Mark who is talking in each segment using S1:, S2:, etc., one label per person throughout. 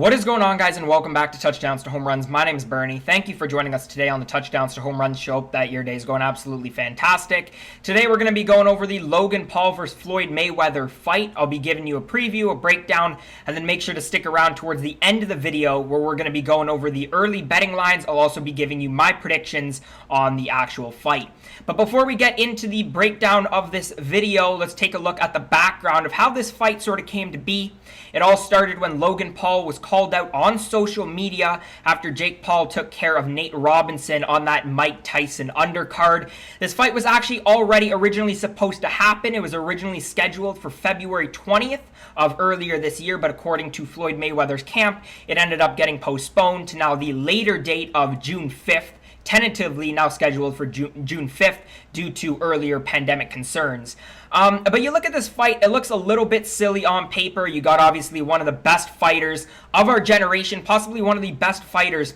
S1: What is going on, guys, and welcome back to Touchdowns to Home Runs. My name is Bernie. Thank you for joining us today on the Touchdowns to Home Runs show. Hope that your day is going absolutely fantastic. Today we're going to be going over the Logan Paul versus Floyd Mayweather fight. I'll be giving you a preview, a breakdown, and then make sure to stick around towards the end of the video where we're going to be going over the early betting lines. I'll also be giving you my predictions on the actual fight. But before we get into the breakdown of this video, let's take a look at the background of how this fight sort of came to be. It all started when Logan Paul was called out on social media after Jake Paul took care of Nate Robinson on that Mike Tyson undercard. This fight was actually already originally supposed to happen. It was originally scheduled for February 20th of earlier this year, but according to Floyd Mayweather's camp, it ended up getting postponed to now the later date of June 5th. Tentatively now scheduled for June 5th due to earlier pandemic concerns. But you look at this fight, it looks a little bit silly on paper. You got obviously one of the best fighters of our generation, possibly one of the best fighters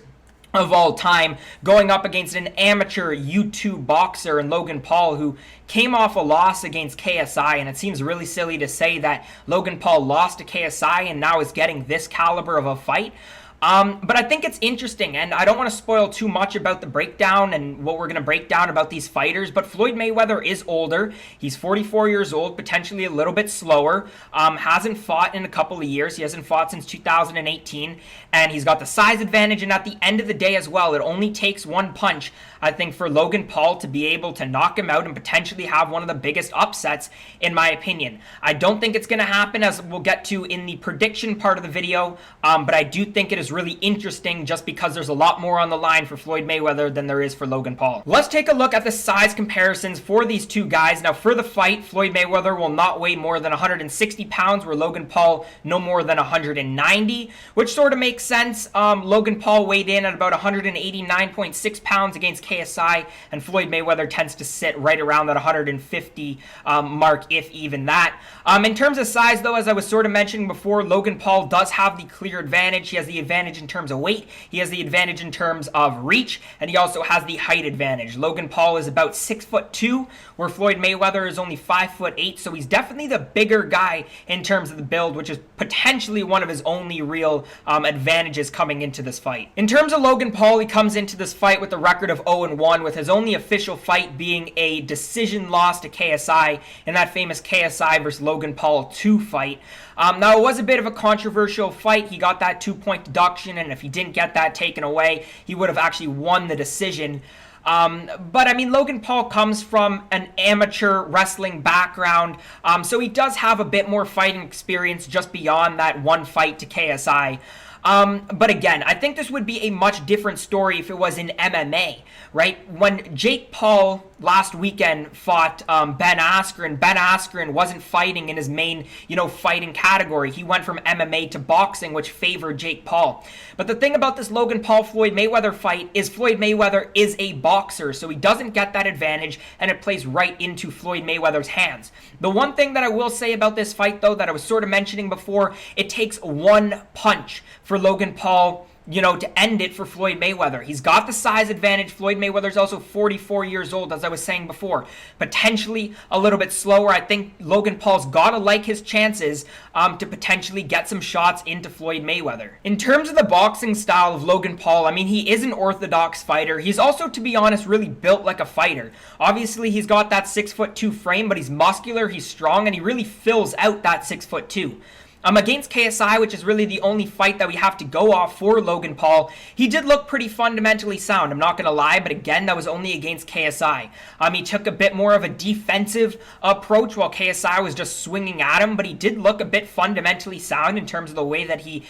S1: of all time, going up against an amateur YouTube boxer in Logan Paul, who came off a loss against KSI, and it seems really silly to say that Logan Paul lost to KSI and now is getting this caliber of a fight. But I think it's interesting, and I don't want to spoil too much about the breakdown and what we're going to break down about these fighters, but Floyd Mayweather is older. He's 44 years old, potentially a little bit slower, hasn't fought in a couple of years. He hasn't fought since 2018, and he's got the size advantage, and at the end of the day as well, it only takes one punch, I think, for Logan Paul to be able to knock him out and potentially have one of the biggest upsets, in my opinion. I don't think it's going to happen, as we'll get to in the prediction part of the video, but I do think it is really interesting just because there's a lot more on the line for Floyd Mayweather than there is for Logan Paul. Let's take a look at the size comparisons for these two guys. Now, for the fight, Floyd Mayweather will not weigh more than 160 pounds, where Logan Paul no more than 190, which sort of makes sense. Logan Paul weighed in at about 189.6 pounds against KSI, and Floyd Mayweather tends to sit right around that 150 mark, if even that. In terms of size, though, as I was sort of mentioning before, Logan Paul does have the clear advantage. He has the advantage in terms of weight, he has the advantage in terms of reach, and he also has the height advantage. Logan Paul is about 6'2", where Floyd Mayweather is only 5'8", so he's definitely the bigger guy in terms of the build, which is potentially one of his only real advantages coming into this fight. In terms of Logan Paul, he comes into this fight with a record of 0-1, with his only official fight being a decision loss to KSI in that famous KSI versus Logan Paul 2 fight. Now, it was a bit of a controversial fight. He got that 2-point deduction, and if he didn't get that taken away, he would have actually won the decision. But I mean, Logan Paul comes from an amateur wrestling background, so he does have a bit more fighting experience just beyond that one fight to KSI. But again, I think this would be a much different story if it was in MMA, right? When Jake Paul last weekend fought Ben Askren wasn't fighting in his main, fighting category. He went from MMA to boxing, which favored Jake Paul. But the thing about this Logan Paul-Floyd Mayweather fight is Floyd Mayweather is a boxer, so he doesn't get that advantage, and it plays right into Floyd Mayweather's hands. The one thing that I will say about this fight, though, that I was sort of mentioning before, it takes one punch for Logan Paul, to end it for Floyd Mayweather. He's got the size advantage. Floyd Mayweather's also 44 years old, as I was saying before. Potentially a little bit slower. I think Logan Paul's got to like his chances to potentially get some shots into Floyd Mayweather. In terms of the boxing style of Logan Paul, I mean, he is an orthodox fighter. He's also, to be honest, really built like a fighter. Obviously, he's got that 6'2" frame, but he's muscular, he's strong, and he really fills out that 6'2". Against KSI, which is really the only fight that we have to go off for Logan Paul, he did look pretty fundamentally sound, I'm not going to lie, but again, that was only against KSI. He took a bit more of a defensive approach while KSI was just swinging at him, but he did look a bit fundamentally sound in terms of the way that he,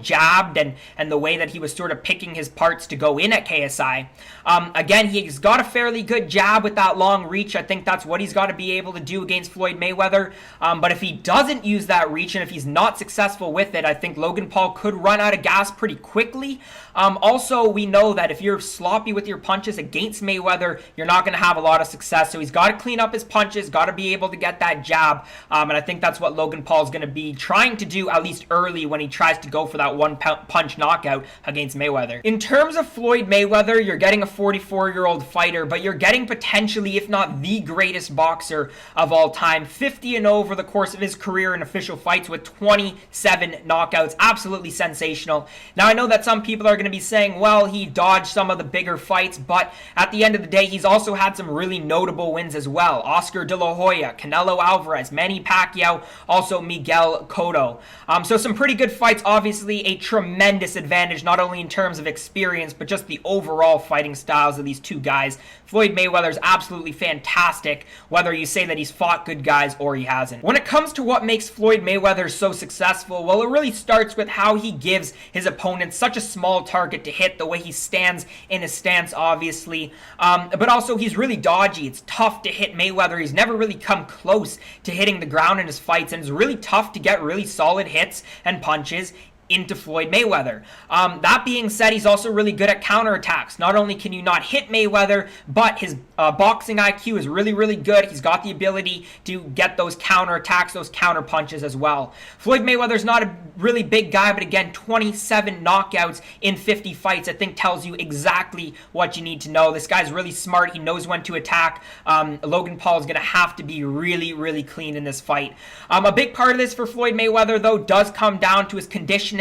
S1: jabbed and the way that he was sort of picking his parts to go in at KSI. Again, he's got a fairly good jab with that long reach. I think that's what he's got to be able to do against Floyd Mayweather, but if he doesn't use that reach and if he's not successful with it, I think Logan Paul could run out of gas pretty quickly. Also, we know that if you're sloppy with your punches against Mayweather, you're not going to have a lot of success. So he's got to clean up his punches, got to be able to get that jab. And I think that's what Logan Paul is going to be trying to do, at least early, when he tries to go for that one punch knockout against Mayweather. In terms of Floyd Mayweather, you're getting a 44-year-old fighter, but you're getting potentially, if not the greatest boxer of all time, 50-0 over the course of his career in official fights with 27 knockouts. Absolutely sensational. Now, I know that some people are going to be saying, well, he dodged some of the bigger fights, but at the end of the day, he's also had some really notable wins as well. Oscar De La Hoya, Canelo Alvarez, Manny Pacquiao, also Miguel Cotto. So some pretty good fights. Obviously, a tremendous advantage, not only in terms of experience, but just the overall fighting styles of these two guys. Floyd Mayweather is absolutely fantastic, whether you say that he's fought good guys or he hasn't. When it comes to what makes Floyd Mayweather so successful, well, it really starts with how he gives his opponents such a small target to hit, the way he stands in his stance, obviously. But also, he's really dodgy. It's tough to hit Mayweather. He's never really come close to hitting the ground in his fights, and it's really tough to get really solid hits and punches into Floyd Mayweather. That being said, he's also really good at counterattacks. Not only can you not hit Mayweather, but his boxing IQ is really, really good. He's got the ability to get those counterattacks, those counter punches as well. Floyd Mayweather's not a really big guy, but again, 27 knockouts in 50 fights, I think tells you exactly what you need to know. This guy's really smart. He knows when to attack. Logan Paul is going to have to be really, really clean in this fight. A big part of this for Floyd Mayweather, though, does come down to his conditioning.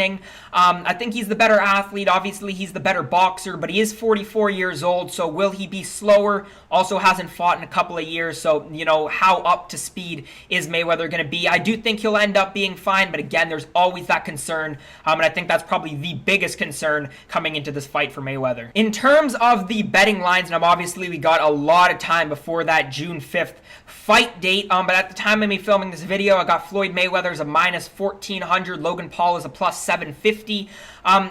S1: I think he's the better athlete. Obviously, he's the better boxer, but he is 44 years old, so will he be slower? Also hasn't fought in a couple of years, so, you know, how up to speed is Mayweather going to be? I do think he'll end up being fine, but again, there's always that concern, and I think that's probably the biggest concern coming into this fight for Mayweather. In terms of the betting lines, and obviously we got a lot of time before that June 5th fight date, but at the time of me filming this video, I got Floyd Mayweather as a minus 1,400, Logan Paul is a plus 750.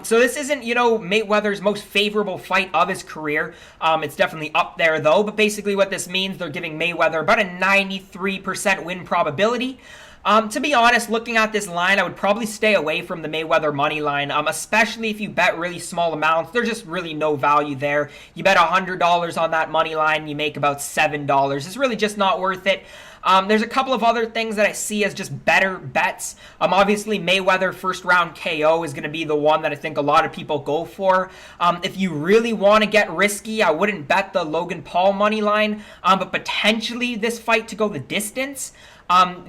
S1: So this isn't, you know, Mayweather's most favorable fight of his career. It's definitely up there, though, but basically what this means, they're giving Mayweather about a 93% win probability. To be honest, looking at this line, I would probably stay away from the Mayweather money line, especially if you bet really small amounts. There's just really no value there. You bet $100 on that money line, you make about $7. It's really just not worth it. There's a couple of other things that I see as just better bets. Obviously, Mayweather first round KO is going to be the one that I think a lot of people go for. If you really want to get risky, I wouldn't bet the Logan Paul money line, but potentially this fight to go the distance.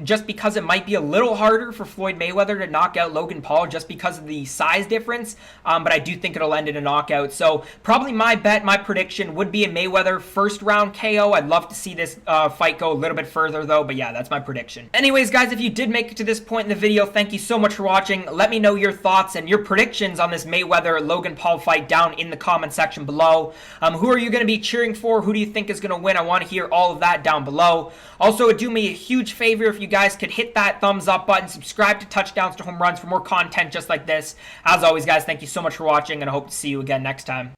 S1: Just because it might be a little harder for Floyd Mayweather to knock out Logan Paul just because of the size difference, but I do think it'll end in a knockout. So probably my bet, my prediction would be a Mayweather first round KO. I'd love to see this fight go a little bit further though, but yeah, that's my prediction. Anyways, guys, if you did make it to this point in the video, thank you so much for watching. Let me know your thoughts and your predictions on this Mayweather-Logan Paul fight down in the comment section below. Who are you going to be cheering for? Who do you think is going to win? I want to hear all of that down below. Also, it would do me a huge favor if you guys could hit that thumbs up button, subscribe to Touchdowns to Home Runs for more content just like this. As always, guys, thank you so much for watching, and I hope to see you again next time.